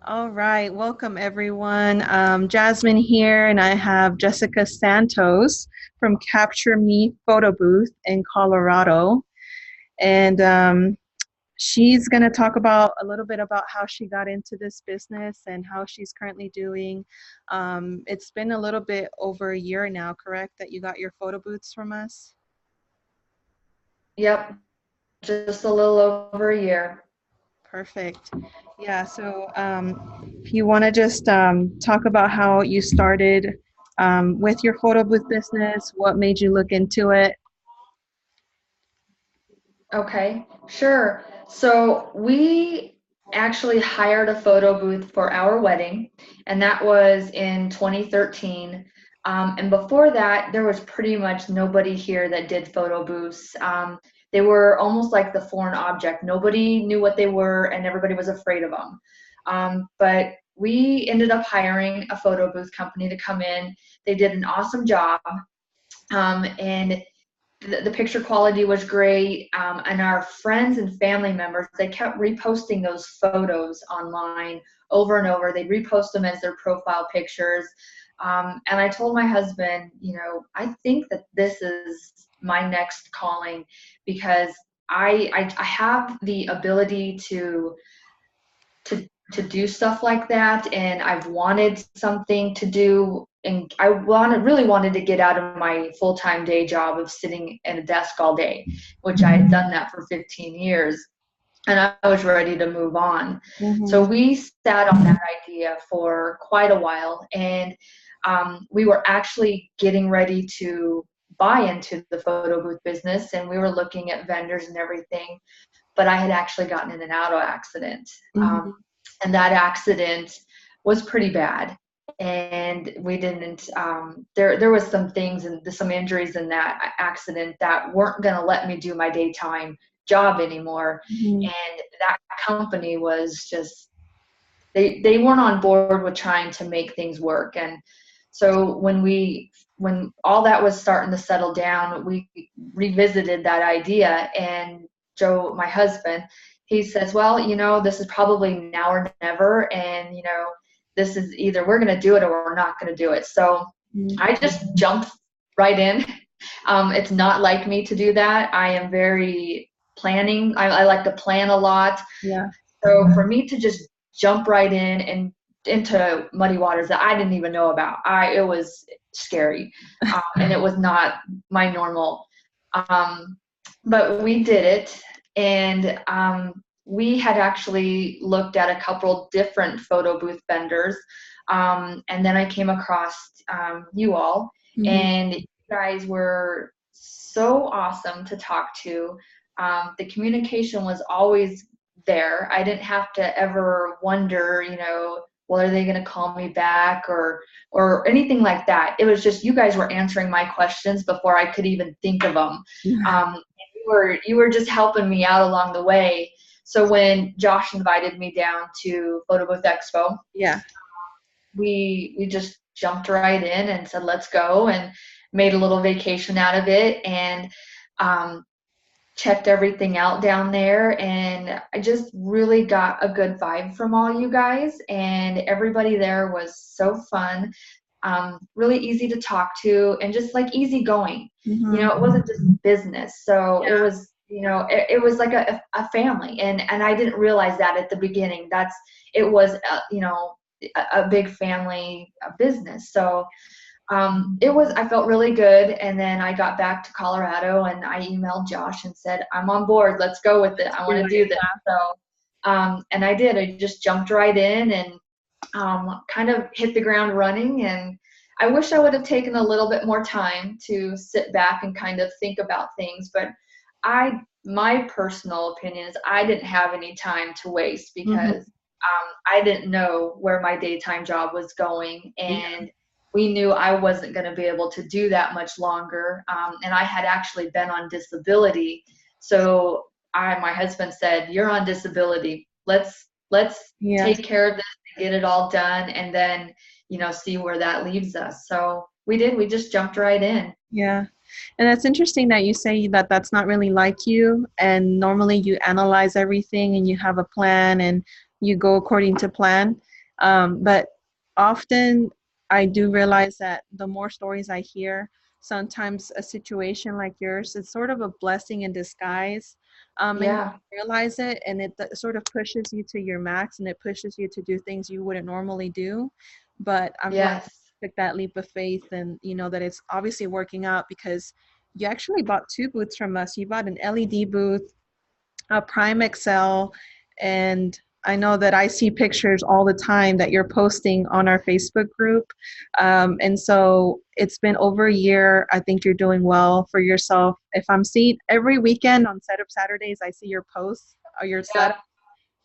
All right, welcome everyone. Jasmine here, and I have Jessica Santos from Capture Me Photo Booth in Colorado. And she's going to talk about a little bit about how she got into this business and how she's currently doing. It's been a little bit over a year now, correct, that you got your photo booths from us? Yep, just a little over a year. Perfect. Yeah, so if you want to just talk about how you started with your photo booth business, what made you look into it? Okay, sure. So we actually hired a photo booth for our wedding, and that was in 2013. And before that, there was pretty much nobody here that did photo booths. They were almost like the foreign object. Nobody knew what they were, and everybody was afraid of them. But we ended up hiring a photo booth company to come in. They did an awesome job. And the picture quality was great, and our friends and family members, they kept reposting those photos online over and over. They'd repost them as their profile pictures, and I told my husband, I think that this is my next calling, because I have the ability to do stuff like that, and I've wanted something to do, and really wanted to get out of my full-time day job of sitting at a desk all day, which I had done that for 15 years, and I was ready to move on. So Mm-hmm. we sat on that idea for quite a while, and we were actually getting ready to buy into the photo booth business, and we were looking at vendors and everything, but I had actually gotten in an auto accident. Mm-hmm. And that accident was pretty bad. And we didn't, there was some things and some injuries in that accident that weren't going to let me do my daytime job anymore. Mm-hmm. And that company was just, they weren't on board with trying to make things work. And so when all that was starting to settle down, we revisited that idea, and Joe, my husband, he says, well, this is probably now or never, and this is either we're going to do it or we're not going to do it. So I just jumped right in. It's not like me to do that. I am very planning. I like to plan a lot. Yeah. So for me to just jump right in and into muddy waters that I didn't even know about, it was scary, and it was not my normal. Um, but we did it, and we had actually looked at a couple different photo booth vendors, and then I came across you all, Mm-hmm. and you guys were so awesome to talk to. The communication was always there. I didn't have to ever wonder, well, are they going to call me back or anything like that. It was just you guys were answering my questions before I could even think of them. You were just helping me out along the way. So when Josh invited me down to Photo Booth Expo, Yeah. we just jumped right in and said let's go, and made a little vacation out of it, and um, checked everything out down there, and I just really got a good vibe from all you guys, and everybody there was so fun, really easy to talk to, and just like easygoing. Mm-hmm. It wasn't just business, so it Yeah. was, it was like a family, and I didn't realize that at the beginning. It was, a big family business. So I felt really good. And then I got back to Colorado, and I emailed Josh and said, I'm on board. Let's go with it. I want to Do do it. this. So, and I did. I just jumped right in, and kind of hit the ground running. And I wish I would have taken a little bit more time to sit back and kind of think about things. But my personal opinion is I didn't have any time to waste, Mm-hmm. because I didn't know where my daytime job was going, Yeah. and we knew I wasn't going to be able to do that much longer. And I had actually been on disability, so my husband said, "You're on disability. Let's Yes. take care of this and get it all done, and then see where that leaves us." So we did. We just jumped right in. Yeah. And that's interesting that you say that that's not really like you. And normally you analyze everything and you have a plan and you go according to plan. But often I do realize that the more stories I hear, sometimes a situation like yours is sort of a blessing in disguise. And you Yeah. don't realize it, and sort of pushes you to your max, and it pushes you to do things you wouldn't normally do. But I'm glad Yes. you took that leap of faith, and you know that it's obviously working out because you actually bought two booths from us. You bought an LED booth, a Prime Excel, and I know that I see pictures all the time that you're posting on our Facebook group. And so it's been over a year. I think you're doing well for yourself. If I'm seeing every weekend on setup Saturdays, I see your posts or your setup. Yeah.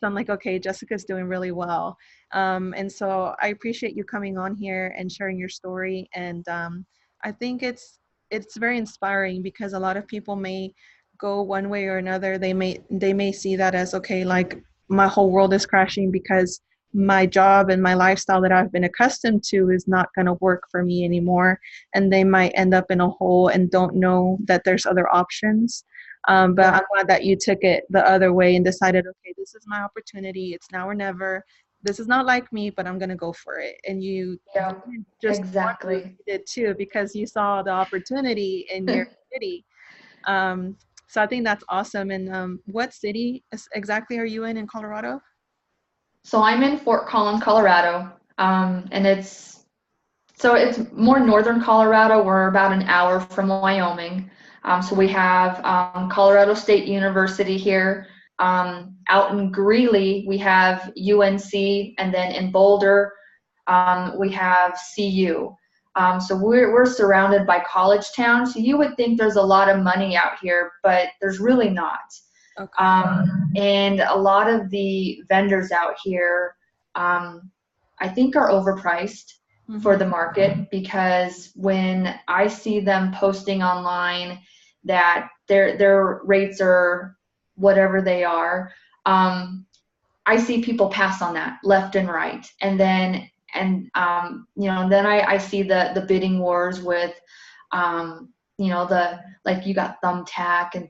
So I'm like, okay, Jessica's doing really well. And so I appreciate you coming on here and sharing your story. And I think it's very inspiring because a lot of people may go one way or another. They may see that as okay, like my whole world is crashing because my job and my lifestyle that I've been accustomed to is not going to work for me anymore. And they might end up in a hole and don't know that there's other options. But Yeah. I'm glad that you took it the other way and decided, okay, this is my opportunity. It's now or never. This is not like me, but I'm going to go for it. And you Yeah. didn't just one move, Exactly. you did two because you saw the opportunity in your city. Um, so I think that's awesome. And what city exactly are you in Colorado? So I'm in Fort Collins, Colorado, and it's more northern Colorado. We're about an hour from Wyoming. So we have Colorado State University here. Out in Greeley, we have UNC, and then in Boulder, we have CU. So we're surrounded by college towns. So you would think there's a lot of money out here, but there's really not. Okay. And a lot of the vendors out here, I think, are overpriced for Mm-hmm. the market because when I see them posting online that their rates are whatever they are, I see people pass on that left and right, and then I see the bidding wars with the like you got Thumbtack and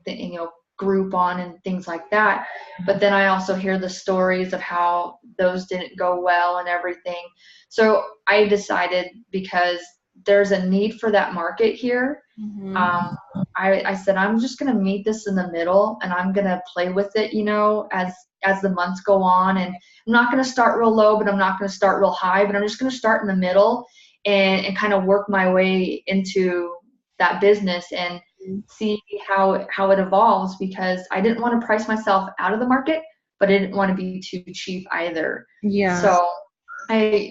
Groupon and things like that. But then I also hear the stories of how those didn't go well and everything. So I decided because there's a need for that market here. Mm-hmm. um, I said I'm just gonna meet this in the middle and I'm gonna play with it, as the months go on. And I'm not gonna start real low, but I'm not gonna start real high, but I'm just gonna start in the middle and kind of work my way into that business and see how it evolves, because I didn't want to price myself out of the market, but I didn't want to be too cheap either. Yeah.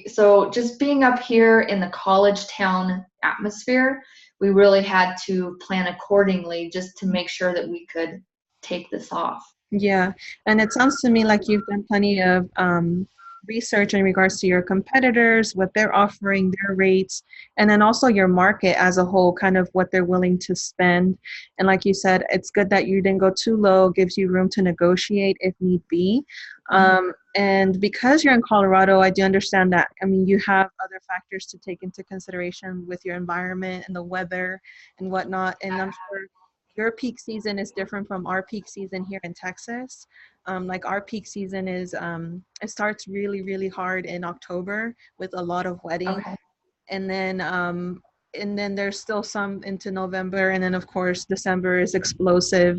So just being up here in the college town atmosphere, we really had to plan accordingly just to make sure that we could take this off. Yeah, and it sounds to me like you've done plenty of research in regards to your competitors, what they're offering, their rates, and then also your market as a whole, kind of what they're willing to spend. And like you said, it's good that you didn't go too low, gives you room to negotiate if need be. Mhm. And because you're in Colorado, I do understand that. I mean, you have other factors to take into consideration with your environment and the weather and whatnot. And I'm sure your peak season is different from our peak season here in Texas. Like our peak season is, it starts really, really hard in October with a lot of weddings, Okay. and then there's still some into November, and then of course December is explosive,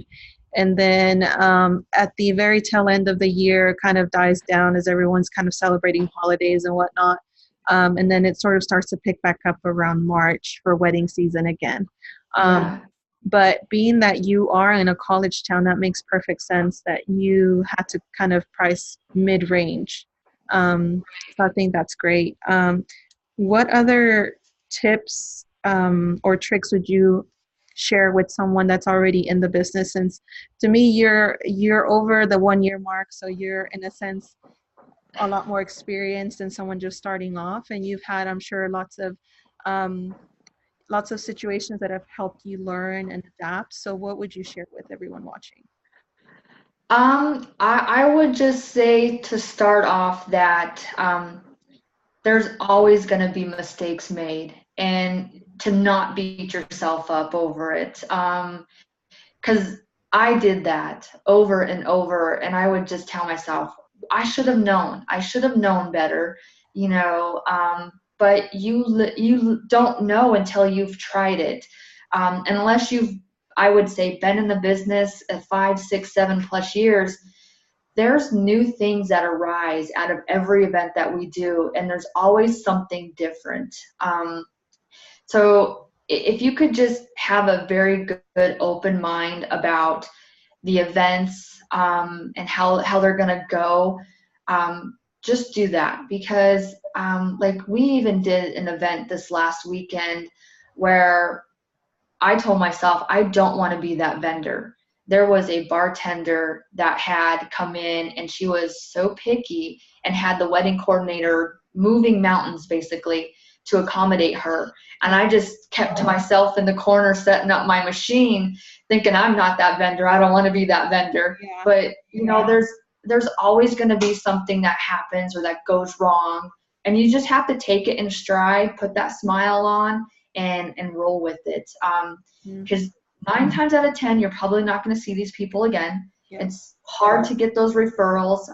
and then at the very tail end of the year, it kind of dies down as everyone's kind of celebrating holidays and whatnot. And then it sort of starts to pick back up around March for wedding season again. Um, Yeah. but being that you are in a college town, that makes perfect sense that you had to kind of price mid-range. So I think that's great. What other tips or tricks would you share with someone that's already in the business? Since to me, you're over the 1 year mark, so you're in a sense a lot more experienced than someone just starting off, and you've had, I'm sure, um, lots of situations that have helped you learn and adapt. So what would you share with everyone watching? I would just say to start off that there's always going to be mistakes made, and to not beat yourself up over it. Because I did that over and over, and I would just tell myself, I should have known. I should have known better. but you don't know until you've tried it. Unless you've, I would say, been in the business at 5, 6, 7+ years, there's new things that arise out of every event that we do, and there's always something different. So if you could just have a very good open mind about the events, and how they're going to go, just do that. Because like we even did an event this last weekend where I told myself I don't want to be that vendor. There was a bartender that had come in, and she was so picky and had the wedding coordinator moving mountains basically to accommodate her. And I just kept to myself in the corner setting up my machine thinking I'm not that vendor. I don't want to be that vendor. Yeah. But there's always going to be something that happens or that goes wrong. And you just have to take it in stride, put that smile on, and roll with it. Because 9 times out of 10, you're probably not going to see these people again. Yeah. It's hard to get those referrals.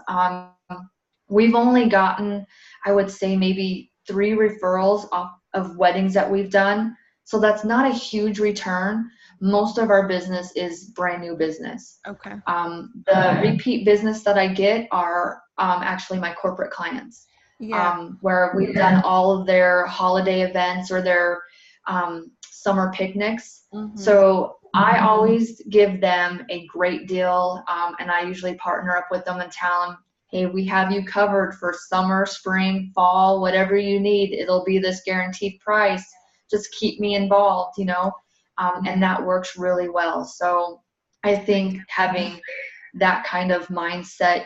We've only gotten, I would say, maybe 3 referrals off of weddings that we've done. So that's not a huge return. Most of our business is brand new business. Okay. The repeat business that I get are actually my corporate clients. Yeah. Where we've done all of their holiday events or their summer picnics. So I always give them a great deal, and I usually partner up with them and tell them, hey, we have you covered for summer, spring, fall, whatever you need. It'll be this guaranteed price. Just keep me involved, and that works really well. So I think having that kind of mindset,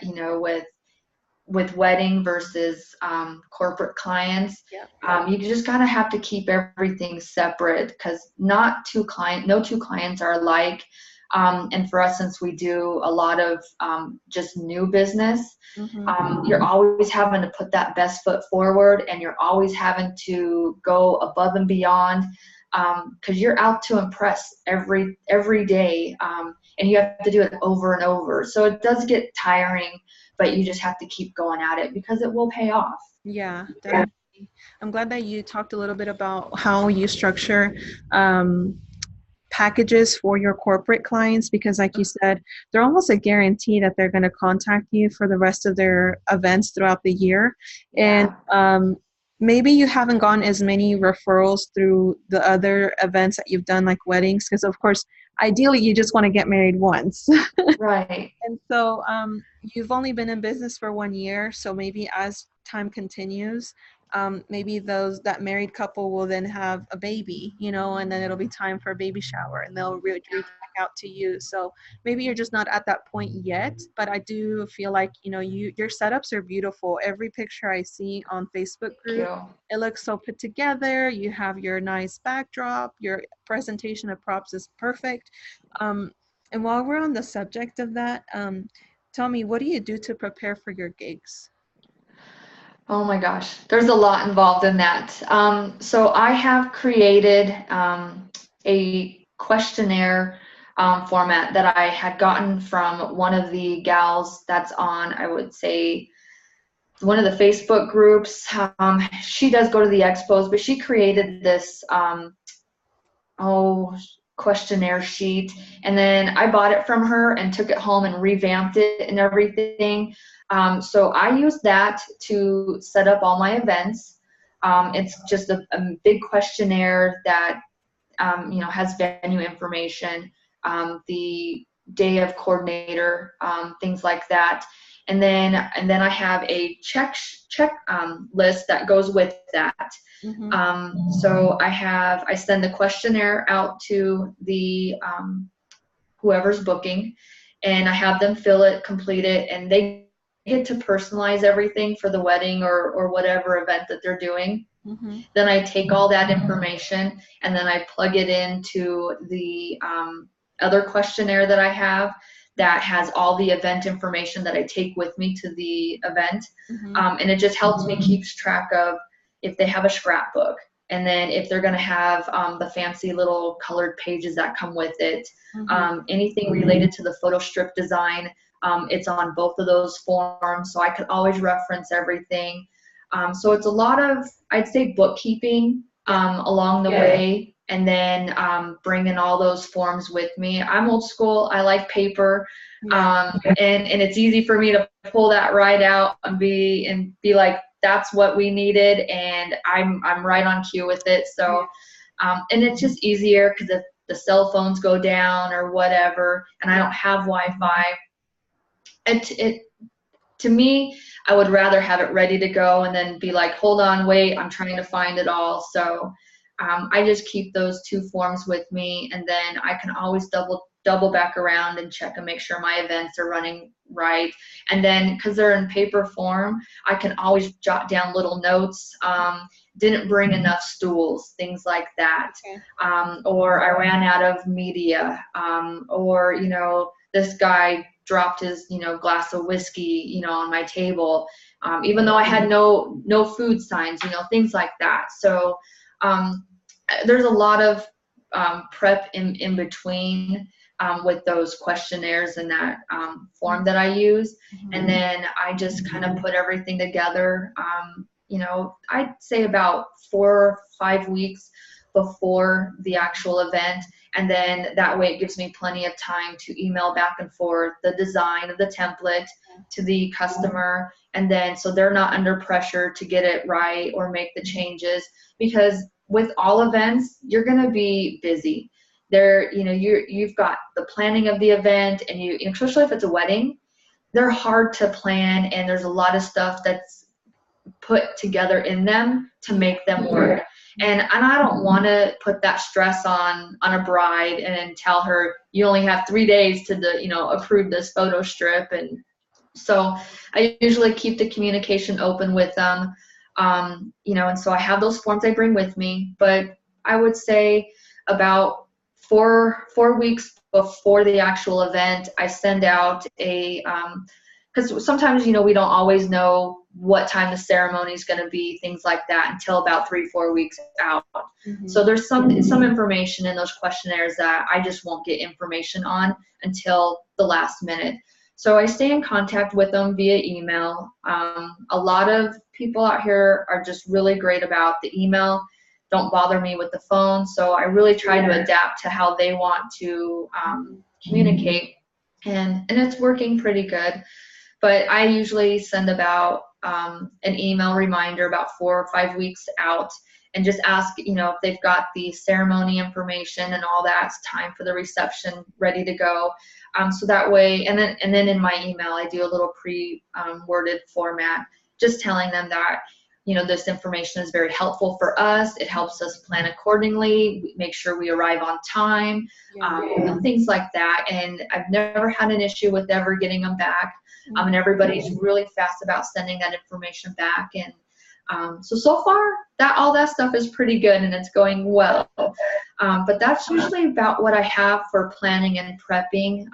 with wedding versus corporate clients, you just kind of have to keep everything separate, because no two clients are alike. And for us, since we do a lot of just new business, you're always having to put that best foot forward, and you're always having to go above and beyond, because you're out to impress every day, and you have to do it over and over. So it does get tiring, but you just have to keep going at it because it will pay off. Yeah, definitely. I'm glad that you talked a little bit about how you structure packages for your corporate clients, because like you said, they're almost a guarantee that they're going to contact you for the rest of their events throughout the year. Yeah. And maybe you haven't gotten as many referrals through the other events that you've done, like weddings, because of course ideally you just want to get married once. Right. And so you've only been in business for 1 year, so maybe as time continues, maybe that married couple will then have a baby, and then it'll be time for a baby shower, and they'll reach back out to you. So maybe you're just not at that point yet, but I do feel like your setups are beautiful. Every picture I see on Facebook group, it looks so put together. You have your nice backdrop. Your presentation of props is perfect. And while we're on the subject of that, tell me, what do you do to prepare for your gigs? Oh my gosh, there's a lot involved in that. So I have created a questionnaire format that I had gotten from one of the gals that's on, I would say, one of the Facebook groups. She does go to the expos, but she created this questionnaire sheet, and then I bought it from her and took it home and revamped it and everything. So I use that to set up all my events. It's just a big questionnaire that has venue information, the day of coordinator, things like that. And then I have a check list that goes with that. So I send the questionnaire out to the whoever's booking, and I have them fill it, complete it, and they get to personalize everything for the wedding or whatever event that they're doing. Then I take all that information and then I plug it into the other questionnaire that I have that has all the event information that I take with me to the event. And it just helps me keep track of if they have a scrapbook, and then if they're going to have the fancy little colored pages that come with it, anything related to the photo strip design, it's on both of those forms, so I could always reference everything. So it's a lot of, I'd say, bookkeeping along the way, and then bringing all those forms with me. I'm old school. I like paper, and it's easy for me to pull that right out and be like, that's what we needed, and I'm right on cue with it. So, and it's just easier because if the cell phones go down or whatever, and I don't have Wi-Fi, it to me, I would rather have it ready to go and then be like, hold on, wait, I'm trying to find it all. So I just keep those two forms with me, and then I can always double back around and check and make sure my events are running right. And then because they're in paper form, I can always jot down little notes. Didn't bring enough stools, things like that. Or I ran out of media, or, this guy dropped his, glass of whiskey, on my table, even though I had no food signs, things like that. So there's a lot of prep in between with those questionnaires and that form that I use. And then I just kind of put everything together, I'd say about 4 or 5 weeks before the actual event. And then that way it gives me plenty of time to email back and forth the design of the template to the customer. And then so they're not under pressure to get it right or make the changes, because with all events, you're going to be busy. You've got the planning of the event, and especially if it's a wedding, they're hard to plan, and there's a lot of stuff that's put together in them to make them work. And I don't want to put that stress on a bride and tell her you only have 3 days to approve this photo strip. And so I usually keep the communication open with them. And so I have those forms I bring with me, but I would say about 4 weeks before the actual event, I send out because sometimes, we don't always know what time the ceremony is going to be, things like that, until about 3-4 weeks out. So there's some information in those questionnaires that I just won't get information on until the last minute. So I stay in contact with them via email. A lot of people out here are just really great about the email, don't bother me with the phone. So I really try to adapt to how they want to communicate, and it's working pretty good. But I usually send about an email reminder about 4 or 5 weeks out, and just ask, if they've got the ceremony information and all that, it's time for the reception ready to go. So that way, and then in my email, I do a little pre-worded format, just telling them that, this information is very helpful for us. It helps us plan accordingly, make sure we arrive on time, things like that. And I've never had an issue with ever getting them back. And everybody's really fast about sending that information back. And so far, all that stuff is pretty good, and it's going well. But that's usually about what I have for planning and prepping.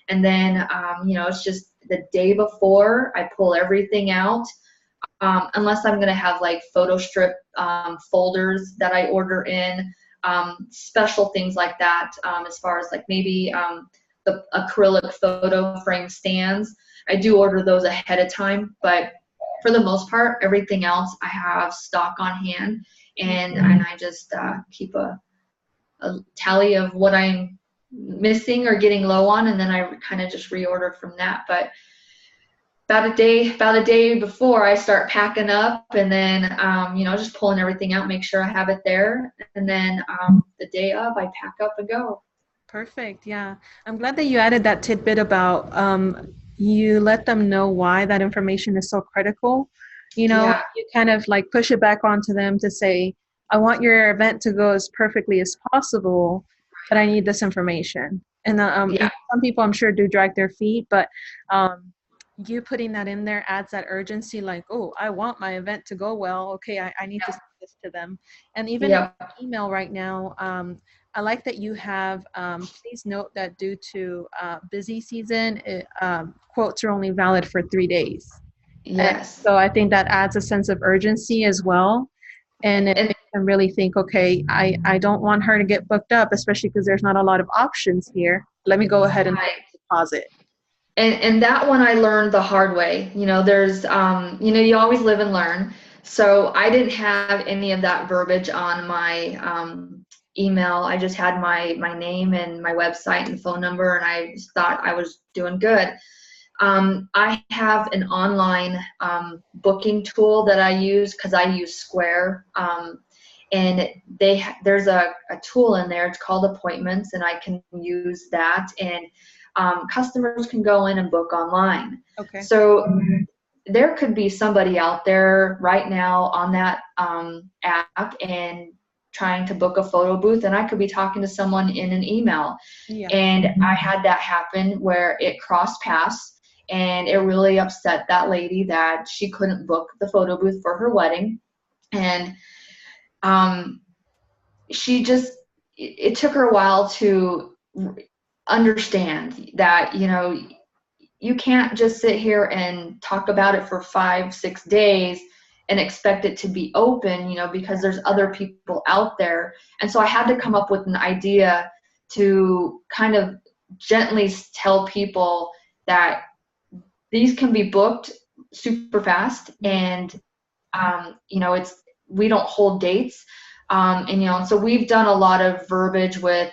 And then, it's just the day before I pull everything out. Unless I'm going to have like photo strip folders that I order in, special things like that, as far as like maybe the acrylic photo frame stands. I do order those ahead of time, but for the most part, everything else I have stock on hand, and I just keep a tally of what I'm missing or getting low on, and then I kind of just reorder from that. But about a day before, I start packing up, and then just pulling everything out, make sure I have it there, and then the day of, I pack up and go. Perfect. Yeah, I'm glad that you added that tidbit about you let them know why that information is so critical. You kind of like push it back onto them to say, I want your event to go as perfectly as possible, but I need this information. And some people, I'm sure, do drag their feet, but you putting that in there adds that urgency, like, oh, I want my event to go well. Okay, I need to send this to them. And even in email right now, I like that you have, please note that due to busy season, quotes are only valid for 3 days. Yes. And so I think that adds a sense of urgency as well. And it makes them really think, okay, I don't want her to get booked up, especially because there's not a lot of options here. Let me go ahead and deposit. And that one I learned the hard way. There's, you always live and learn. So I didn't have any of that verbiage on my email. I just had my name and my website and phone number, and I just thought I was doing good. I have an online booking tool that I use because I use Square. And there's a tool in there. It's called Appointments, and I can use that. And customers can go in and book online. Okay. So there could be somebody out there right now on that app and trying to book a photo booth, and I could be talking to someone in an email. Yeah. And I had that happen where it crossed paths, and it really upset that lady that she couldn't book the photo booth for her wedding. And she just, it took her a while to understand that, you can't just sit here and talk about it for 5, 6 days and expect it to be open, because there's other people out there. And so I had to come up with an idea to kind of gently tell people that these can be booked super fast, and it's, we don't hold dates. And so we've done a lot of verbiage with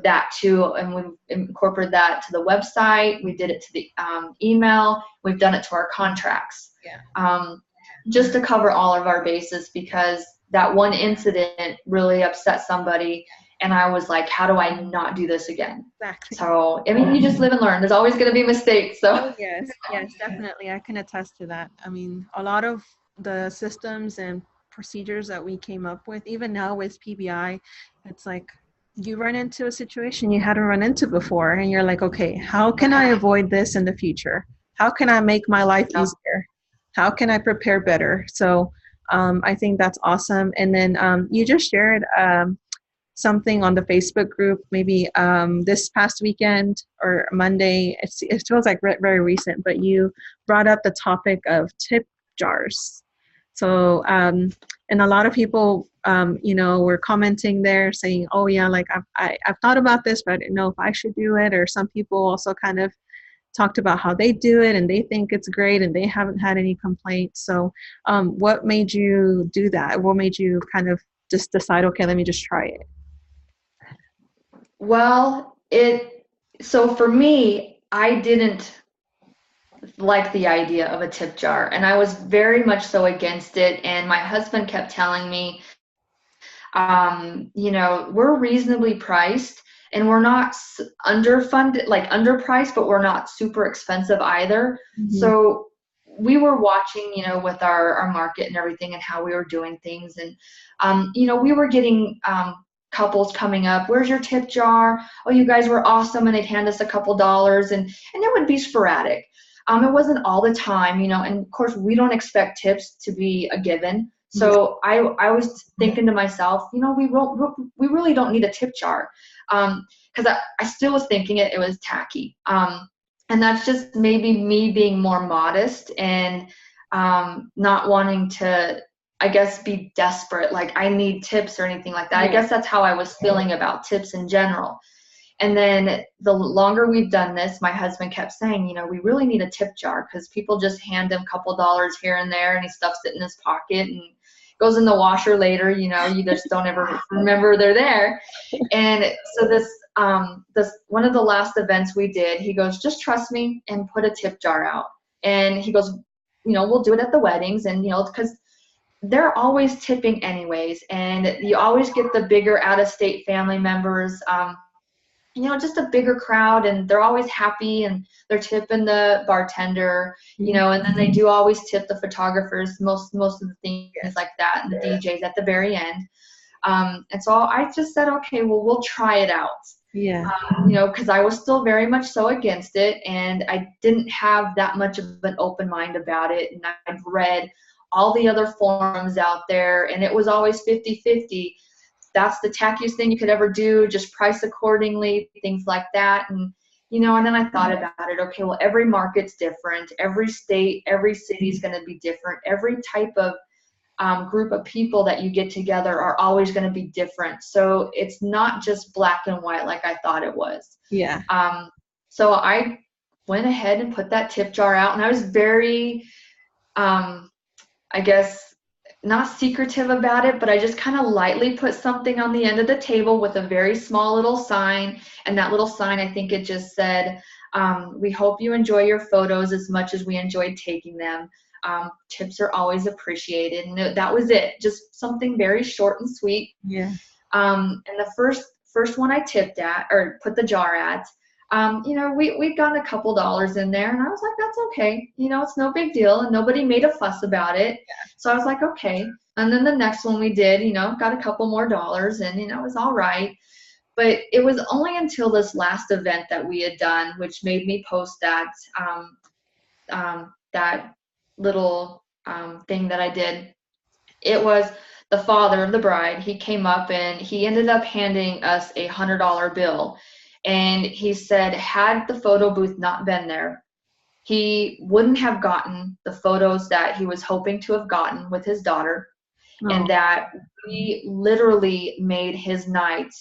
that too, and we've incorporated that to the website. We did it to the email. We've done it to our contracts. Yeah. Just to cover all of our bases, because that one incident really upset somebody, and I was like, how do I not do this again? Exactly. So, I mean, you just live and learn. There's always going to be mistakes. So. Oh, yes, yes, definitely. I can attest to that. I mean, a lot of the systems and procedures that we came up with, even now with PBI, it's like you run into a situation you hadn't run into before, and you're like, okay, how can I avoid this in the future? How can I make my life easier? How can I prepare better? So I think that's awesome. And then you just shared something on the Facebook group, maybe this past weekend or Monday. It feels like very recent, but you brought up the topic of tip jars. So, and a lot of people, were commenting there saying, oh yeah, like I've thought about this, but I didn't know if I should do it. Or some people also kind of talked about how they do it and they think it's great and they haven't had any complaints. So, what made you do that? What made you kind of just decide, okay, let me just try it? Well, so for me, I didn't like the idea of a tip jar, and I was very much so against it. And my husband kept telling me, we're reasonably priced, and we're not underfunded, like underpriced, but we're not super expensive either. Mm-hmm. So we were watching, with our market and everything and how we were doing things. And, we were getting couples coming up, where's your tip jar? Oh, you guys were awesome. And they'd hand us a couple dollars, and it would be sporadic. It wasn't all the time, and of course we don't expect tips to be a given. So I was thinking to myself, we really don't need a tip jar, because I still was thinking it was tacky. And that's just maybe me being more modest and not wanting to, I guess, be desperate, like I need tips or anything like that. I guess that's how I was feeling about tips in general. And then the longer we've done this, my husband kept saying, we really need a tip jar, because people just hand him a couple dollars here and there, and he stuffs it in his pocket and goes in the washer later. You just don't ever remember they're there. And so this one of the last events we did, he goes, just trust me and put a tip jar out. And he goes, we'll do it at the weddings, and because they're always tipping anyways, and you always get the bigger out-of-state family members. Just a bigger crowd, and they're always happy, and they're tipping the bartender, and then they do always tip the photographers, most of the things like that, and the DJs at the very end. And so I just said, okay, well, we'll try it out. Yeah. Because I was still very much so against it, and I didn't have that much of an open mind about it. And I've read all the other forums out there, and it was always 50-50. That's the tackiest thing you could ever do, just price accordingly, things like that. And and then I thought about it, okay, well, every market's different, every state, every city is going to be different, every type of group of people that you get together are always going to be different. So it's not just black and white like I thought it was. Yeah. So I went ahead and put that tip jar out, and I was very, I guess, not secretive about it, but I just kind of lightly put something on the end of the table with a very small little sign. And that little sign, I think it just said, we hope you enjoy your photos as much as we enjoyed taking them. Tips are always appreciated. And that was it. Just something very short and sweet. Yeah. And the first one I tipped at or put the jar at, we'd gotten a couple dollars in there, and I was like, that's okay. It's no big deal, and nobody made a fuss about it. So I was like, okay. And then the next one we did, got a couple more dollars, and it was all right. But it was only until this last event that we had done, which made me post that little thing that I did. It was the father of the bride. He came up and he ended up handing us a $100 bill. And he said, had the photo booth not been there, he wouldn't have gotten the photos that he was hoping to have gotten with his daughter. Oh. And that we literally made his night,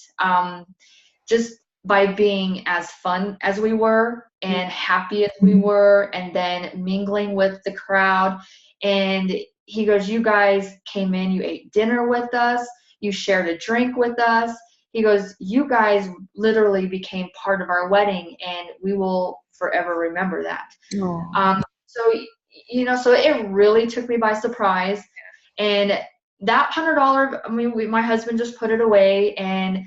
just by being as fun as we were and happy as we were, and then mingling with the crowd. And he goes, you guys came in, you ate dinner with us, you shared a drink with us. He goes, you guys literally became part of our wedding, and we will forever remember that. Oh. So it really took me by surprise. And that $100, I mean, my husband just put it away, and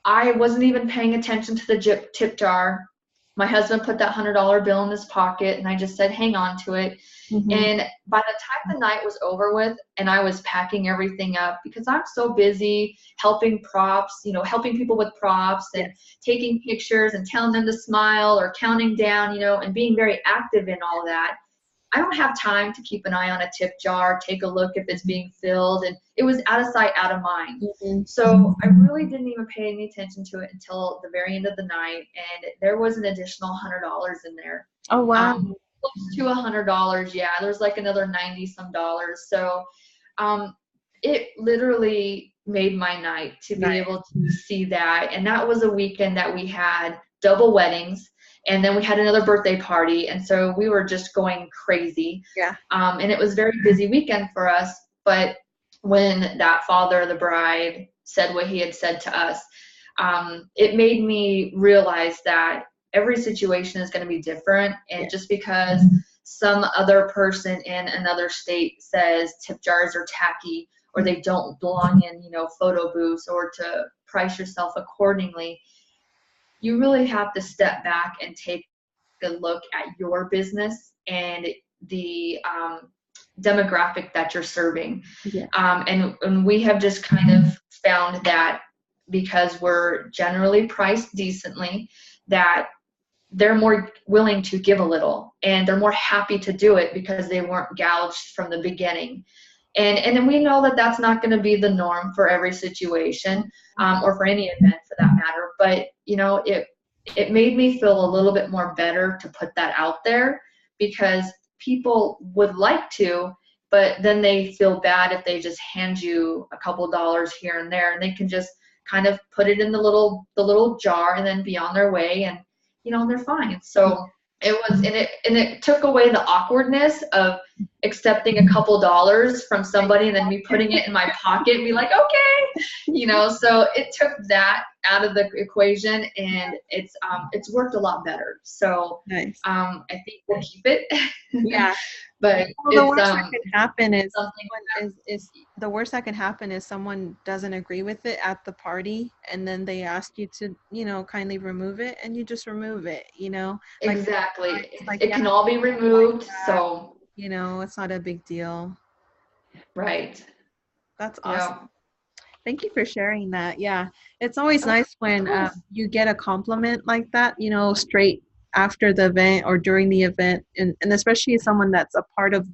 I wasn't even paying attention to the tip jar. My husband put that $100 bill in his pocket, and I just said, hang on to it. Mm-hmm. And by the time the night was over with and I was packing everything up, because I'm so busy helping helping people with props and taking pictures and telling them to smile or counting down, and being very active in all that, I don't have time to keep an eye on a tip jar, take a look if it's being filled, and it was out of sight, out of mind. Mm-hmm. So I really didn't even pay any attention to it until the very end of the night, and there was an additional $100 in there. Oh, wow. Close to $100, yeah. There's like another 90 some dollars. So it literally made my night to be able to see that. And that was a weekend that we had double weddings. And then we had another birthday party, and so we were just going crazy. Yeah. And it was a very busy weekend for us. But when that father of the bride said what he had said to us, it made me realize that every situation is going to be different. And just because some other person in another state says tip jars are tacky or they don't belong in, photo booths, or to price yourself accordingly, you really have to step back and take a look at your business and the demographic that you're serving. Yeah. And we have just kind of found that because we're generally priced decently, that they're more willing to give a little, and they're more happy to do it because they weren't gouged from the beginning. And then we know that that's not going to be the norm for every situation, or for any event for that matter. But it made me feel a little bit more better to put that out there, because people would like to, but then they feel bad if they just hand you a couple dollars here and there, and they can just kind of put it in the little jar and then be on their way, and they're fine. So it was, and it took away the awkwardness of accepting a couple dollars from somebody and then me putting it in my pocket and be like, okay, so it took that out of the equation, and it's worked a lot better. So Nice. I think we'll keep it. Yeah. But Well, the worst that can happen is something the worst that can happen is someone doesn't agree with it at the party, and then they ask you to, kindly remove it, and you just remove it, exactly. Like, It can all be removed. So it's not a big deal. right. That's Yeah. awesome. Thank you for sharing that. Yeah, it's always nice when you get a compliment like that, straight after the event or during the event, and especially someone that's a part of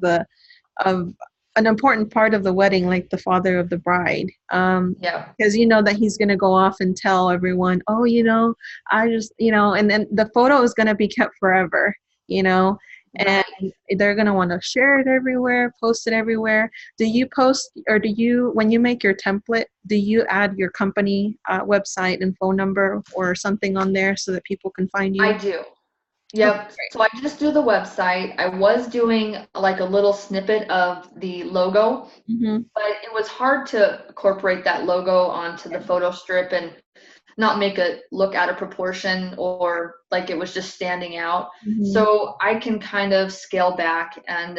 of an important part of the wedding, like the father of the bride. Yeah. Because that he's going to go off and tell everyone, oh, I just, and then the photo is going to be kept forever, and they're going to want to share it everywhere, post it everywhere. Do you post, or when you make your template, do you add your company website and phone number or something on there so that people can find you? I do. Okay, Yep. So I just do the website. I was doing like a little snippet of the logo, great. Mm-hmm. but it was hard to incorporate that logo onto the photo strip and not make it look out of proportion or like it was just standing out. Mm-hmm. So I can kind of scale back and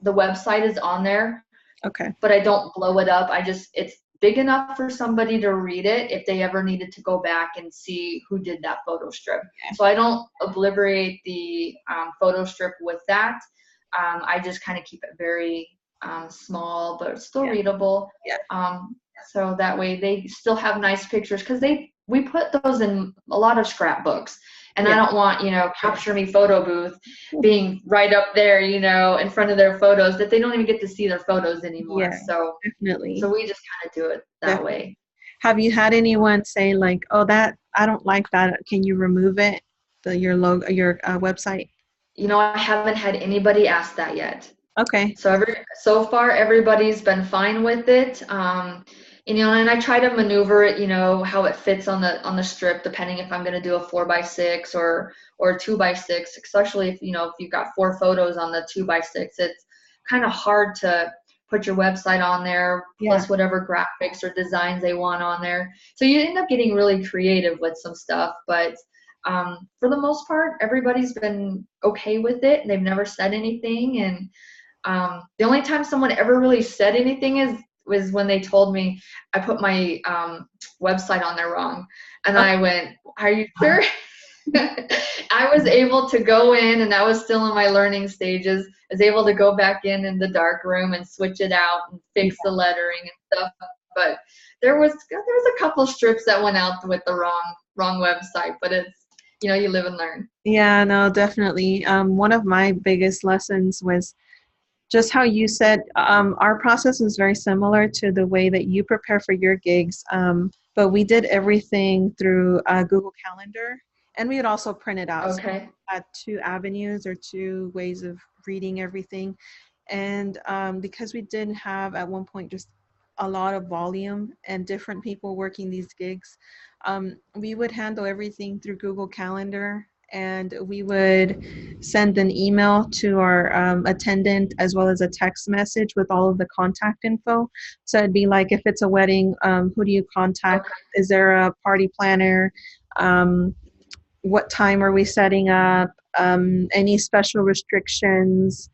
the website is on there, Okay. but I don't blow it up. It's big enough for somebody to read it if they ever needed to go back and see who did that photo strip. So I don't obliterate the photo strip with that. I just kind of keep it very small, but still Yeah. readable. Yeah. Um, so that way they still have nice pictures because we put those in a lot of scrapbooks. And I Yeah. don't want, capture me photo booth being right up there, in front of their photos that they don't even get to see their photos anymore. Yeah. So Definitely. we just kind of do it that Definitely. way. Have you had anyone say like, "Oh, that I don't like that. Can you remove it?" Your logo, your website. I haven't had anybody ask that yet. Okay. So far everybody's been fine with it. And I try to maneuver it, how it fits on the strip, depending if I'm going to do a 4x6 or a 2x6, especially if you've got 4 photos on the 2x6, it's kind of hard to put your website on there, Yeah. plus whatever graphics or designs they want on there. So you end up getting really creative with some stuff, but for the most part, everybody's been okay with it. They've never said anything, and the only time someone ever really said anything was when they told me I put my website on there wrong, and Oh, I went, "Are you sure?" I was able to go in, and that was still in my learning stages. I was able to go back in the dark room and switch it out and yeah. fix the lettering and stuff. But there was a couple strips that went out with the wrong website. But it's you live and learn. Yeah, no, definitely. One of my biggest lessons was just how you said our process is very similar to the way that you prepare for your gigs. But we did everything through Google Calendar, and we would also print it out. So Okay. we had two avenues or two ways of reading everything. And because we didn't have at one point just a lot of volume and different people working these gigs, we would handle everything through Google Calendar, and we would send an email to our attendant as well as a text message with all of the contact info. So it'd be like, if it's a wedding, who do you contact? Okay. Is there a party planner? Um, what time are we setting up? Any special restrictions?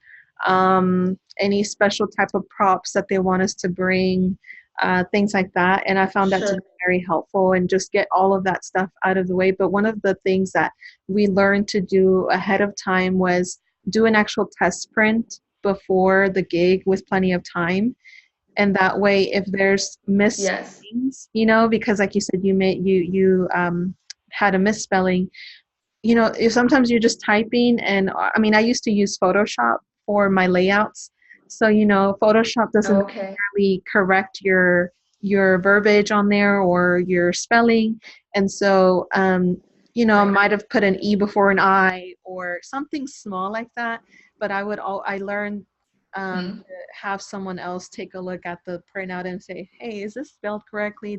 Any special type of props that they want us to bring? Things like that. And I found that to Sure. be very helpful and just get all of that stuff out of the way. But one of the things that we learned to do ahead of time was do an actual test print before the gig with plenty of time. And that way, if there's Yes. misspellings, because like you said, you had a misspelling, if sometimes you're just typing, and I mean, I used to use Photoshop for my layouts. So, Photoshop doesn't Okay. necessarily correct your verbiage on there or your spelling. And so, I Right. might have put an E before an I or something small like that. But I learned Hmm. to have someone else take a look at the printout and say, hey, is this spelled correctly?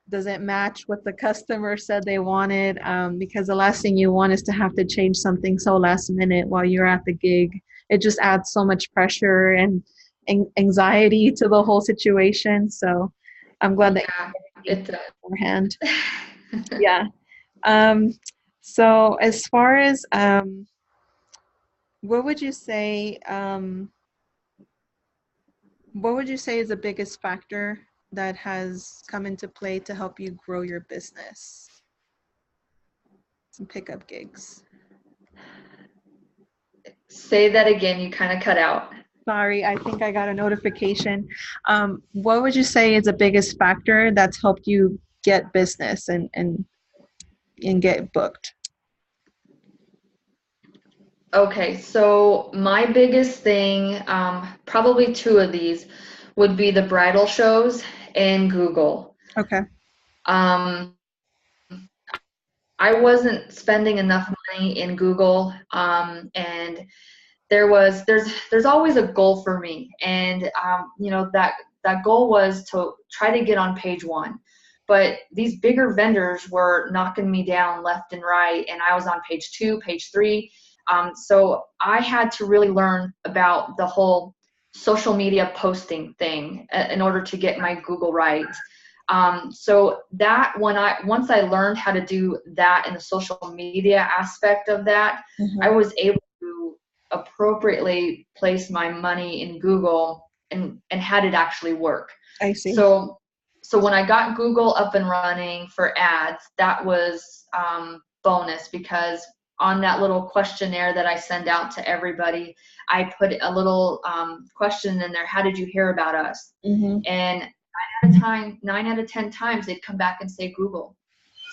Does it match what the customer said they wanted? Because the last thing you want is to have to change something so last minute while you're at the gig. It just adds so much pressure and anxiety to the whole situation. So I'm glad that Yeah, you did it does. beforehand. Yeah. Um, so as far as what would you say? What would you say is the biggest factor that has come into play to help you grow your business? Some pickup gigs. Say that again, you kind of cut out. Sorry, I think I got a notification. What would you say is the biggest factor that's helped you get business and get booked? Okay, so my biggest thing, probably two of these, would be the bridal shows and Google. Okay. Um, I wasn't spending enough money in Google, and there's always a goal for me, and that goal was to try to get on page one. but these bigger vendors were knocking me down left and right, and I was on page 2, page 3. So I had to really learn about the whole social media posting thing in order to get my Google right. So that once I learned how to do that in the social media aspect of that, I was able to appropriately place my money in Google and had it actually work. I see. So when I got Google up and running for ads, that was bonus, because on that little questionnaire that I send out to everybody, I put a little question in there: how did you hear about us? And 9 out of 10 times they'd come back and say Google.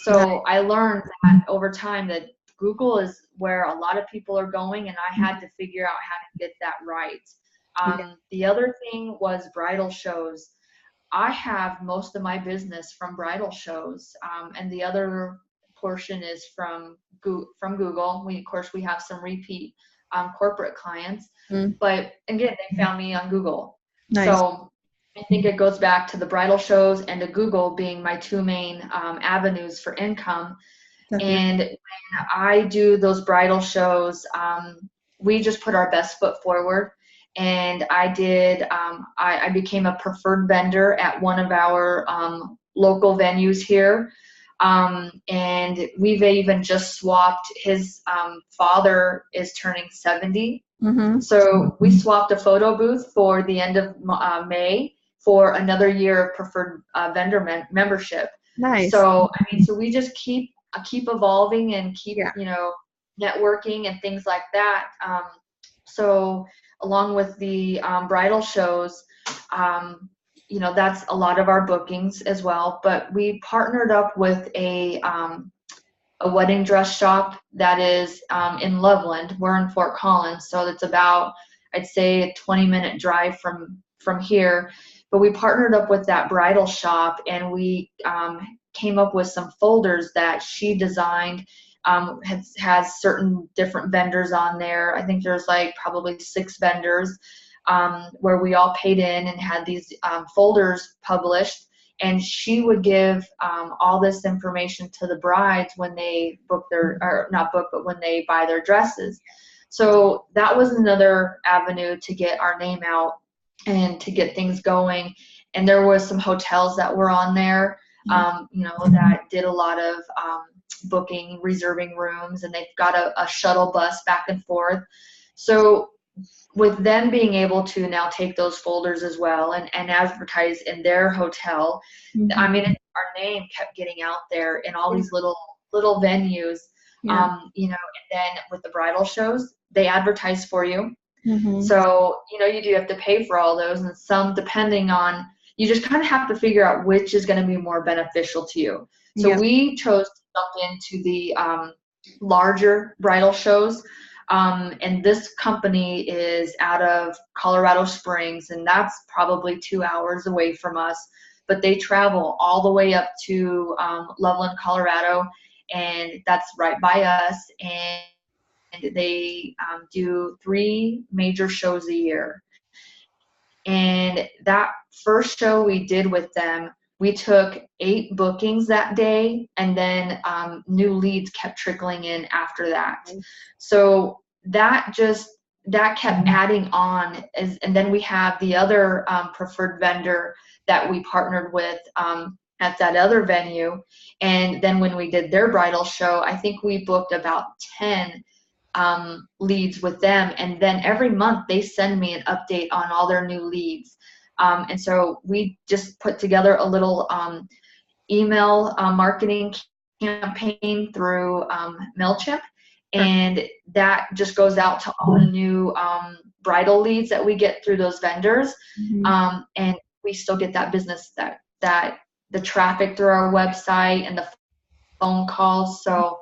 So I learned that over time that Google is where a lot of people are going, and I had to figure out how to get that right. The other thing was bridal shows. I have most of my business from bridal shows, and the other portion is from Google. Of course, we have some repeat corporate clients, but again, they found me on Google. Nice. So I think it goes back to the bridal shows and to Google being my two main avenues for income. Definitely. And when I do those bridal shows, we just put our best foot forward. And I became a preferred vendor at one of our local venues here. And we've even just swapped. His father is turning 70. So we swapped a photo booth for the end of May for another year of preferred vendor membership. Nice. So so we just keep evolving and keep networking and things like that. So along with the bridal shows, that's a lot of our bookings as well. But we partnered up with a wedding dress shop that is in Loveland. We're in Fort Collins, so it's about, I'd say, a 20-minute drive from here. But we partnered up with that bridal shop, and we came up with some folders that she designed. Has certain different vendors on there. I think there's like probably 6 vendors where we all paid in and had these folders published. And she would give all this information to the brides when they book or not book, but when they buy their dresses. So that was another avenue to get our name out and to get things going. And there was some hotels that were on there, that did a lot of booking, reserving rooms, and they've got a shuttle bus back and forth. So with them being able to now take those folders as well and advertise in their hotel, our name kept getting out there in all these little venues. And then with the bridal shows, they advertise for you. So, you do have to pay for all those, and some, depending on, you just kind of have to figure out which is going to be more beneficial to you. So we chose to jump into the larger bridal shows. And this company is out of Colorado Springs, and that's probably 2 hours away from us. But they travel all the way up to Loveland, Colorado, and that's right by us. And they do 3 major shows a year. And that first show we did with them, we took 8 bookings that day, and then new leads kept trickling in after that. So that kept adding on. And then we have the other preferred vendor that we partnered with at that other venue. And then when we did their bridal show, I think we booked about 10 leads with them. And then every month they send me an update on all their new leads. And so we just put together a little email marketing campaign through MailChimp. And that just goes out to all the new bridal leads that we get through those vendors. And we still get that business, that the traffic through our website and the phone calls. So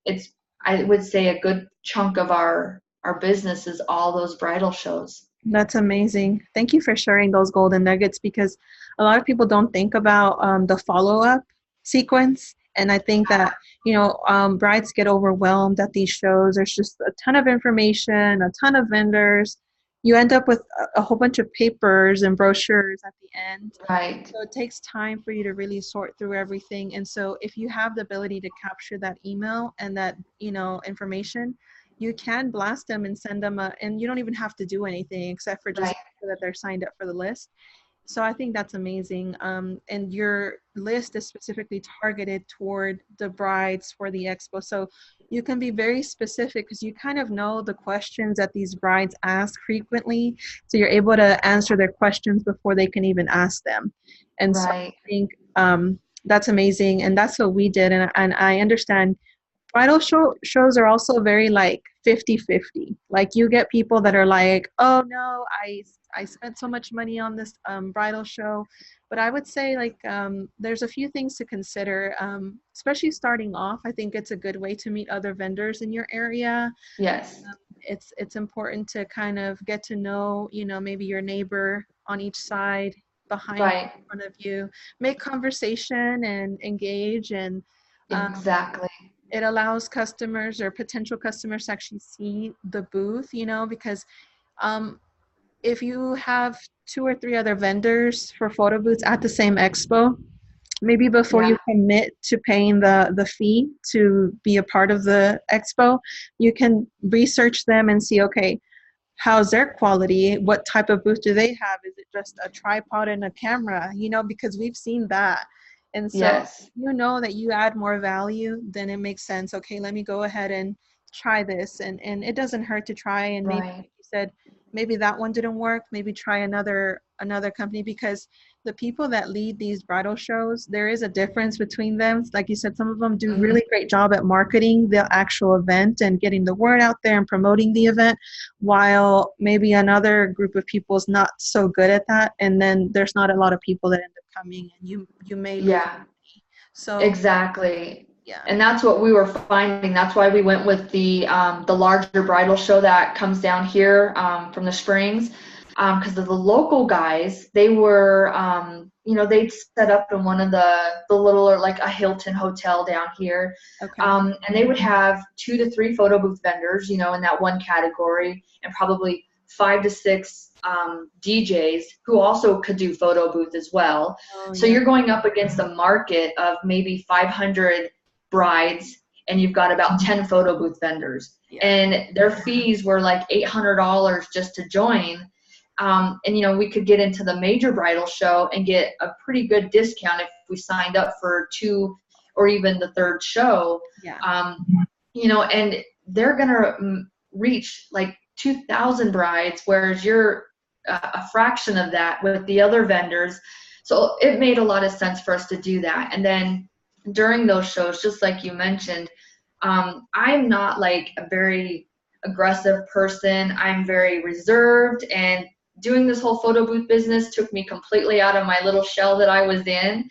it's, I would say, a good chunk of our business is all those bridal shows. That's amazing. Thank you for sharing those golden nuggets, because a lot of people don't think about the follow-up sequence. And I think that, brides get overwhelmed at these shows. There's just a ton of information, a ton of vendors, you end up with a whole bunch of papers and brochures at the end. Right. So it takes time for you to really sort through everything. And so if you have the ability to capture that email and that, information, you can blast them and send them and you don't even have to do anything except for just Right. make sure that they're signed up for the list. So I think that's amazing. And your list is specifically targeted toward the brides for the expo. So you can be very specific because you kind of know the questions that these brides ask frequently. So you're able to answer their questions before they can even ask them. And so Right. I think that's amazing. And that's what we did. And I understand bridal shows are also very like 50-50. Like you get people that are like, oh no, I spent so much money on this bridal show. But I would say like there's a few things to consider, especially starting off. I think it's a good way to meet other vendors in your area. Yes. It's important to kind of get to know, maybe your neighbor on each side, behind, Right. in front of you, make conversation and engage. And Exactly. it allows customers or potential customers to actually see the booth, because um, if you have two or three other vendors for photo booths at the same expo, maybe before Yeah. you commit to paying the fee to be a part of the expo, you can research them and see, okay, how's their quality? What type of booth do they have? Is it just a tripod and a camera? Because we've seen that. And so Yes. you know that you add more value, then it makes sense. Okay, let me go ahead and try this. And it doesn't hurt to try. And maybe, Right. like you said, maybe that one didn't work. Maybe try another company, because the people that lead these bridal shows, there is a difference between them. Like you said, some of them do Mhm. really great job at marketing the actual event and getting the word out there and promoting the event, while maybe another group of people is not so good at that, and then there's not a lot of people that end up coming, and you may lose. Yeah. So Exactly. yeah. And that's what we were finding. That's why we went with the larger bridal show that comes down here from the Springs. Because of the local guys, they were, they'd set up in one of the little, or like a Hilton hotel down here. Okay. And they would have 2 to 3 photo booth vendors, in that one category, and probably 5 to 6 DJs who also could do photo booth as well. Oh So yeah. you're going up against a market of maybe 500 brides, and you've got about 10 photo booth vendors. Yeah. And their fees were like $800 just to join. And we could get into the major bridal show and get a pretty good discount if we signed up for 2 or even the third show. Yeah. And they're gonna reach like 2,000 brides, whereas you're a fraction of that with the other vendors. So it made a lot of sense for us to do that. And then during those shows, just like you mentioned, I'm not like a very aggressive person. I'm very reserved, and doing this whole photo booth business took me completely out of my little shell that I was in.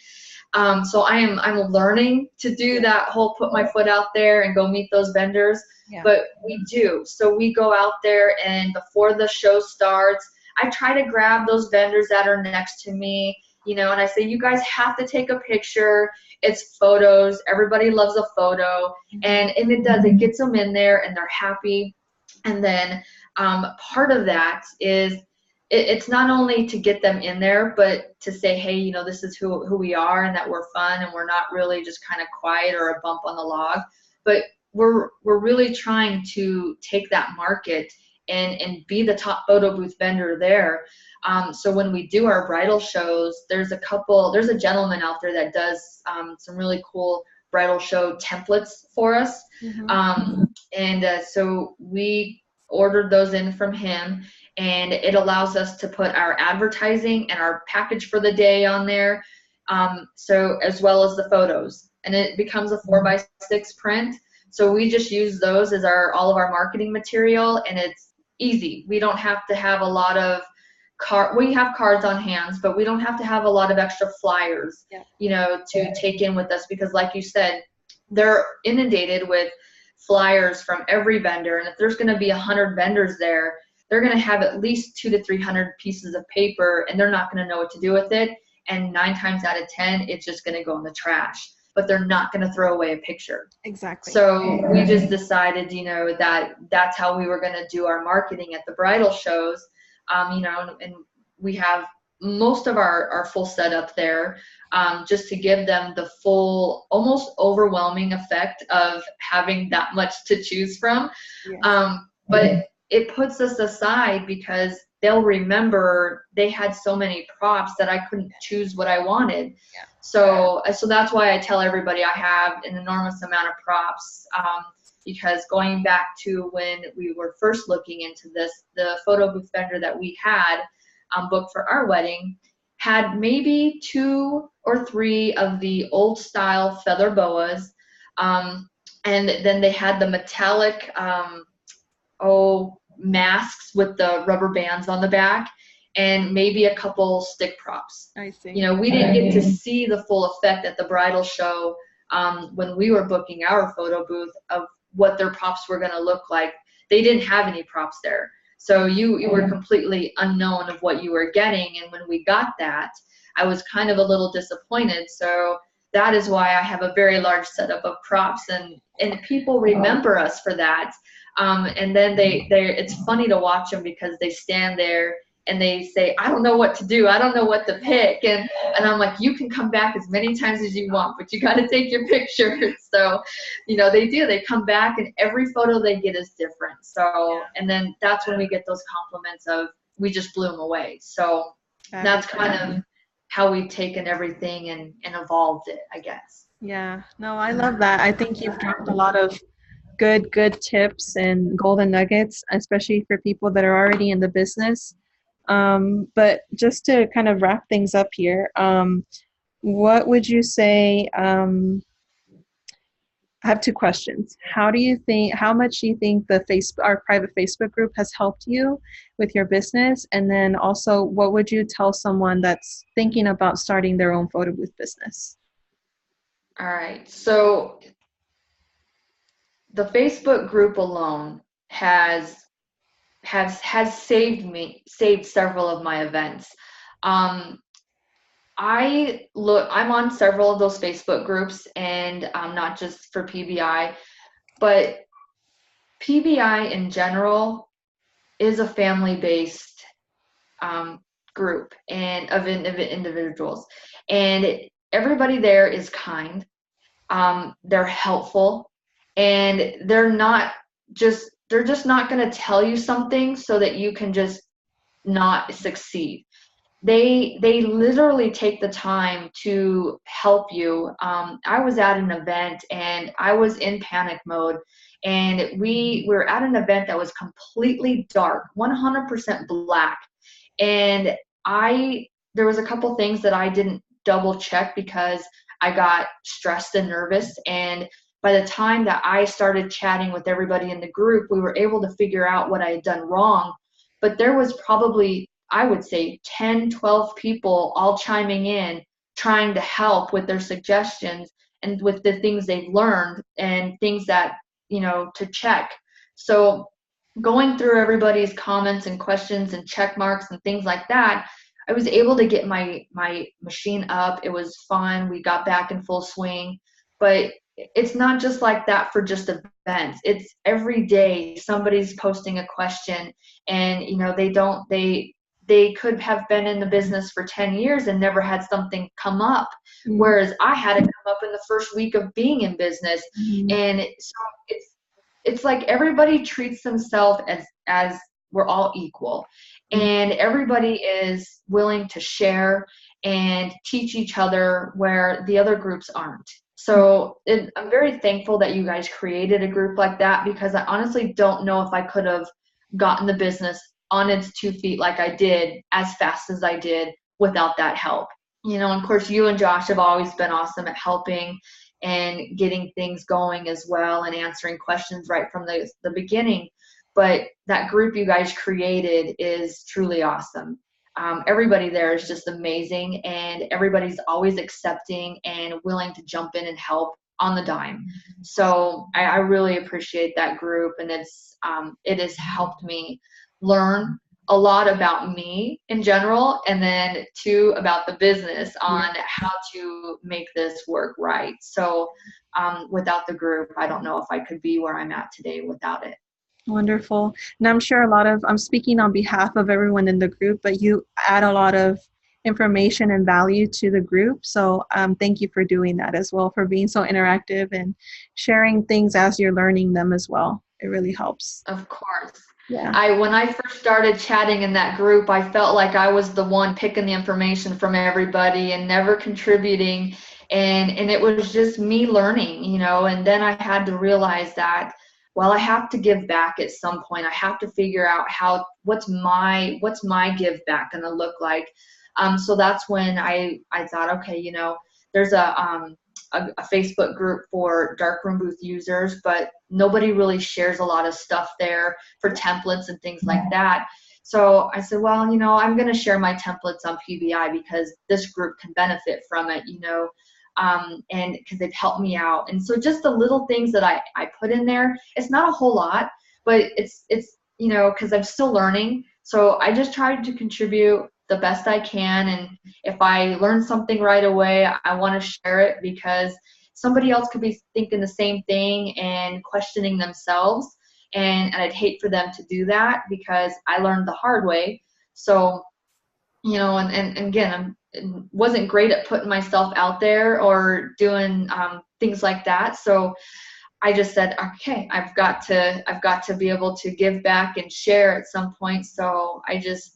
So I'm learning to do that whole put my foot out there and go meet those vendors. Yeah. But we do. So we go out there, and before the show starts, I try to grab those vendors that are next to me, and I say, you guys have to take a picture. It's photos. Everybody loves a photo. And it does. It gets them in there, and they're happy. And then part of that is it's not only to get them in there, but to say, hey, this is who we are, and that we're fun, and we're not really just kind of quiet or a bump on the log, but we're really trying to take that market and be the top photo booth vendor there. So when we do our bridal shows, there's a gentleman out there that does some really cool bridal show templates for us. So we ordered those in from him, and it allows us to put our advertising and our package for the day on there, so as well as the photos, and it becomes a 4x6 print. So we just use those as all of our marketing material, and it's easy. We don't have to have a lot of we have cards on hands, but we don't have to have a lot of extra flyers, to take in with us, because like you said, they're inundated with flyers from every vendor. And if there's going to be 100 vendors there, they're going to have at least 200 to 300 pieces of paper, and they're not going to know what to do with it. And 9 times out of 10, it's just going to go in the trash, but they're not going to throw away a picture. Exactly. So we just decided, that's how we were going to do our marketing at the bridal shows. and we have most of our full setup there, just to give them the full, almost overwhelming effect of having that much to choose from. Yes. But it puts us aside because they'll remember they had so many props that I couldn't choose what I wanted. Yeah. So that's why I tell everybody I have an enormous amount of props. Because going back to when we were first looking into this, the photo booth vendor that we had booked for our wedding had maybe 2 or 3 of the old style feather boas. And then they had the metallic masks with the rubber bands on the back, and maybe a couple stick props. I see. We didn't get to see the full effect at the bridal show when we were booking our photo booth of what their props were going to look like. They didn't have any props there. So you were completely unknown of what you were getting. And when we got that, I was kind of a little disappointed. So that is why I have a very large setup of props, and people remember us for that. And then it's funny to watch them because they stand there and they say, I don't know what to do. I don't know what to pick. And I'm like, you can come back as many times as you want, but you got to take your pictures. So, they do. They come back, and every photo they get is different. So, and then that's when we get those compliments of, we just blew them away. So that's kind of how we've taken everything and evolved it, I guess. Yeah. No, I love that. I think you've dropped a lot of good tips and golden nuggets, especially for people that are already in the business. But just to kind of wrap things up here, what would you say? I have 2 questions. How much do you think our private Facebook group has helped you with your business? And then also, what would you tell someone that's thinking about starting their own photo booth business? All right. So the Facebook group alone has saved several of my events. I'm on several of those Facebook groups, and not just for PBI, but PBI in general is a family-based group and of individuals, and everybody there is kind. They're helpful, and they're just not going to tell you something so that you can just not succeed. They literally take the time to help you. I was at an event and I was in panic mode, and we were at an event that was completely dark, 100% black, and there was a couple things that I didn't double check because I got stressed and nervous. And by the time that I started chatting with everybody in the group, we were able to figure out what I had done wrong. But there was probably, I would say, 10, 12 people all chiming in, trying to help with their suggestions and with the things they've learned and things that, to check. So going through everybody's comments and questions and check marks and things like that, I was able to get my machine up. It was fun. We got back in full swing. But it's not just like that for just events. It's every day somebody's posting a question, and they could have been in the business for 10 years and never had something come up, whereas I had it come up in the first week of being in business. And so it's like everybody treats themselves as we're all equal, and everybody is willing to share and teach each other where the other groups aren't. So I'm very thankful that you guys created a group like that, because I honestly don't know if I could have gotten the business on its 2 feet like I did as fast as I did without that help. And of course, you and Josh have always been awesome at helping and getting things going as well, and answering questions right from the beginning. But that group you guys created is truly awesome. Everybody there is just amazing, and everybody's always accepting and willing to jump in and help on the dime. So I really appreciate that group, and it has helped me learn a lot about me in general, and then too about the business on how to make this work right. So without the group, I don't know if I could be where I'm at today without it. Wonderful. And I'm sure I'm speaking on behalf of everyone in the group, but you add a lot of information and value to the group. So thank you for doing that as well, for being so interactive and sharing things as you're learning them as well. It really helps. Of course. Yeah. When I first started chatting in that group, I felt like I was the one picking the information from everybody and never contributing. And it was just me learning, and then I had to realize that, well, I have to give back at some point. I have to figure out what's my give back gonna look like. So that's when I thought, okay, there's a Facebook group for darkroom booth users, but nobody really shares a lot of stuff there for templates and things like that. So I said, well, I'm going to share my templates on PBI because this group can benefit from it, and because they've helped me out. And so just the little things that I put in there, it's not a whole lot, but it's because I'm still learning. So I just tried to contribute the best I can. And if I learn something right away, I want to share it because somebody else could be thinking the same thing and questioning themselves. And I'd hate for them to do that because I learned the hard way. So, and again, I wasn't great at putting myself out there or doing things like that. So I just said, okay, I've got to be able to give back and share at some point. So I just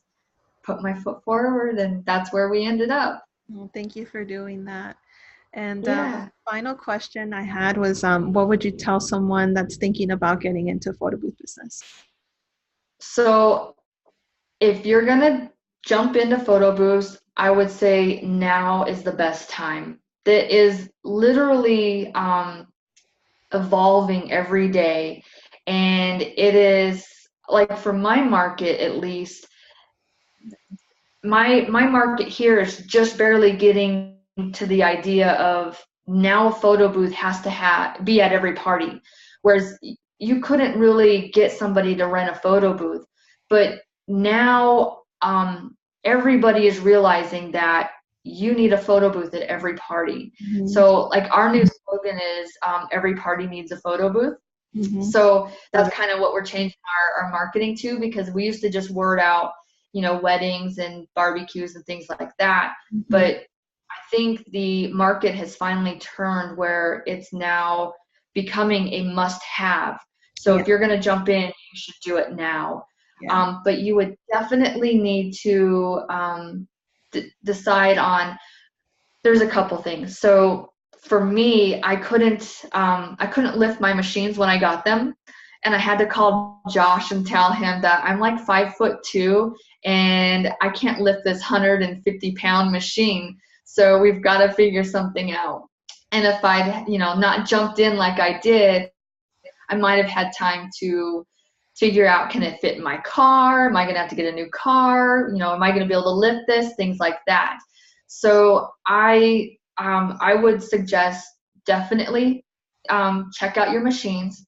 put my foot forward, and that's where we ended up. Well, thank you for doing that. And Yeah. final question I had was, what would you tell someone that's thinking about getting into photo booth business? So if you're gonna jump into photo booths, I would say now is the best time. That is literally evolving every day, and it is like for my market at least. My market here is just barely getting to the idea of now a photo booth has to be at every party, whereas you couldn't really get somebody to rent a photo booth. But now everybody is realizing that you need a photo booth at every party. Mm-hmm. So like our new slogan is every party needs a photo booth. Mm-hmm. So that's kind of what we're changing our marketing to, because we used to just word out, weddings and barbecues and things like that. Mm-hmm. But I think the market has finally turned where it's now becoming a must-have. So if you're going to jump in, you should do it now. Yeah. But you would definitely need to decide on, there's a couple things. So for me, I couldn't lift my machines when I got them, and I had to call Josh and tell him that I'm like 5'2" and I can't lift this 150-pound machine. So we've got to figure something out. And if I'd not jumped in like I did, I might have had time to figure out, can it fit in my car? Am I going to have to get a new car? Am I going to be able to lift this? Things like that. So I would suggest definitely check out your machines,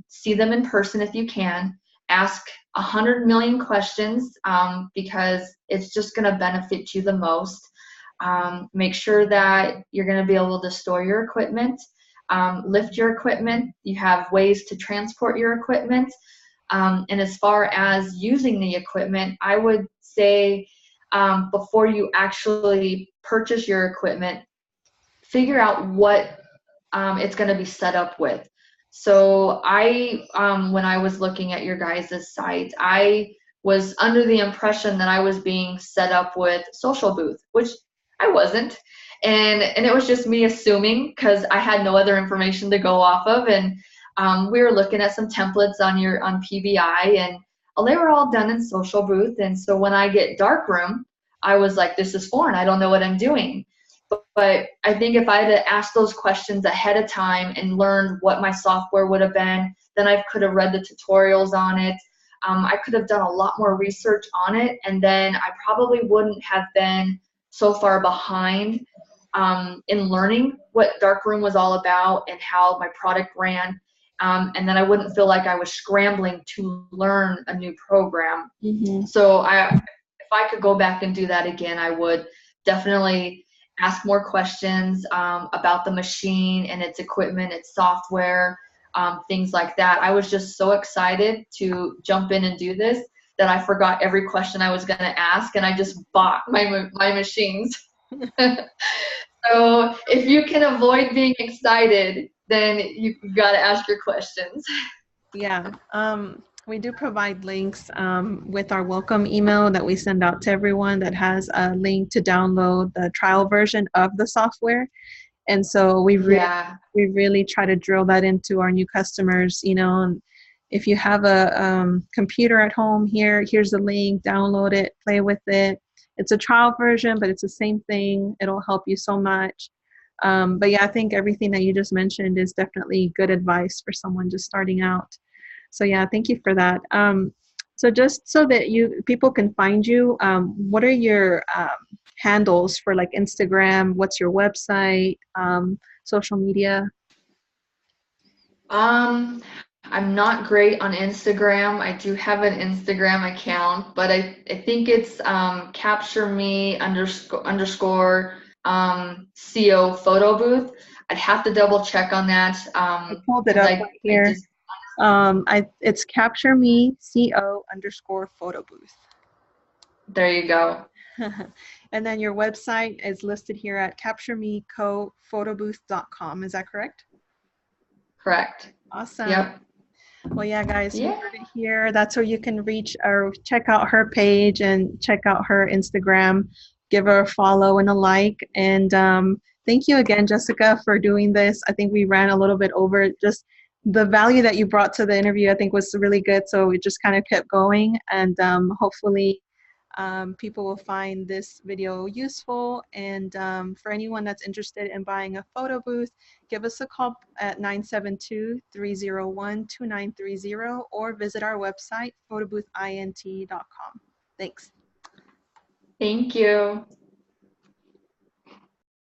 see them in person if you can, ask 100 million questions because it's just going to benefit you the most. Make sure that you're going to be able to store your equipment, lift your equipment. You have ways to transport your equipment. And as far as using the equipment, I would say before you actually purchase your equipment, figure out what it's going to be set up with. So when I was looking at your guys' site, I was under the impression that I was being set up with social booth, which I wasn't. And it was just me assuming because I had no other information to go off of. And we were looking at some templates on PBI, and they were all done in social booth. And so when I get darkroom, I was like, this is foreign. I don't know what I'm doing. But I think if I had asked those questions ahead of time and learned what my software would have been, then I could have read the tutorials on it. I could have done a lot more research on it, and then I probably wouldn't have been so far behind in learning what darkroom was all about and how my product ran. And then I wouldn't feel like I was scrambling to learn a new program. Mm-hmm. So if I could go back and do that again, I would definitely ask more questions about the machine and its equipment, its software, things like that. I was just so excited to jump in and do this that I forgot every question I was going to ask, and I just bought my machines. So if you can avoid being excited, then you got to ask your questions. Yeah, we do provide links with our welcome email that we send out to everyone that has a link to download the trial version of the software. And so Yeah. we really try to drill that into our new customers, you know, and if you have a computer at home, here's the link, download it, play with it. It's a trial version, but it's the same thing. It'll help you so much. But yeah, I think everything that you just mentioned is definitely good advice for someone just starting out. So yeah, thank you for that. So just so that people can find you, what are your handles for like Instagram? What's your website? Social media? Um, I'm not great on Instagram. I do have an Instagram account, but I think it's capture me underscore CO photo booth. I'd have to double check on that I pulled it because up I right I here. just It's capture me co underscore photo booth. there you go. And then your website is listed here at capturemecophotoBooth.com. Is that correct? Correct. Awesome. Yep. Well, yeah, guys, you Yeah. heard it here. That's where you can reach or check out her page and check out her Instagram. Give her a follow and a like. And thank you again, Jessica, for doing this. I think we ran a little bit over. Just the value that you brought to the interview, I think, was really good. So we just kind of kept going. And hopefully, people will find this video useful. And for anyone that's interested in buying a photo booth, give us a call at 972-301-2930 or visit our website, photoboothint.com. Thanks. Thank you.